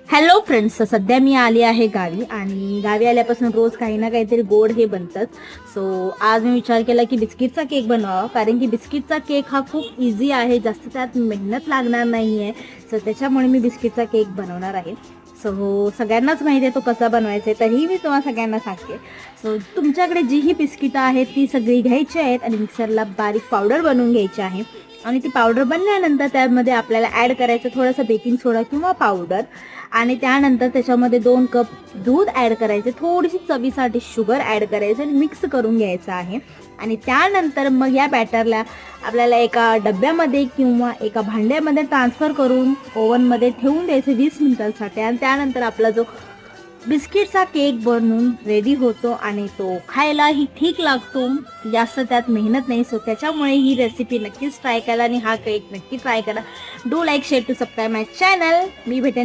Hello friends, सध्या मी आली आहे गावी आणि गावी आल्यापासून रोज काही ना काहीतरी गोड हे बनतंच. सो आज मी विचार केला की बिस्किटचा केक बनवावा, कारण की बिस्किटचा केक हा खूप इझी आहे, जास्त त्यात मेहनत लागणार नाही आहे. सो त्याच्यामुळे मी बिस्किटचा केक बनवणार आहे. सो सगळ्यांनाच माहिती आहे तो कसा बनवायचा आहे, तरीही मी तुम्हाला सगळ्यांना सांगते. सो तुमच्याकडे जी ही बिस्किटं आहेत ती सगळी घ्यायची आहेत आणि मिक्सरला बारीक पावडर बनवून घ्यायची आहे. आणि ती पावडर बनल्यानंतर त्यामध्ये आपल्याला ॲड करायचं थोडंसं बेकिंग सोडा किंवा पावडर. आणि त्यानंतर त्याच्यामध्ये 2 कप दूध ॲड करायचे, थोडीशी चवीसाठी शुगर ॲड करायचं आणि मिक्स करून घ्यायचं आहे. आणि त्यानंतर मग या बॅटरला आपल्याला एका डब्यामध्ये किंवा एका भांड्यामध्ये ट्रान्सफर करून ओव्हनमध्ये ठेवून द्यायचे 20 मिनिटांसाठी. आणि त्यानंतर आपला जो बिस्किटचा केक बनवून रेडी होतो आणि तो खायलाही ठीक लागतो. जास्त त्यात मेहनत नाही. सो त्याच्यामुळे ही रेसिपी नक्कीच ट्राय करा आणि हा केक नक्की ट्राय करा. Do like, share to subscribe my channel. मी भेटेन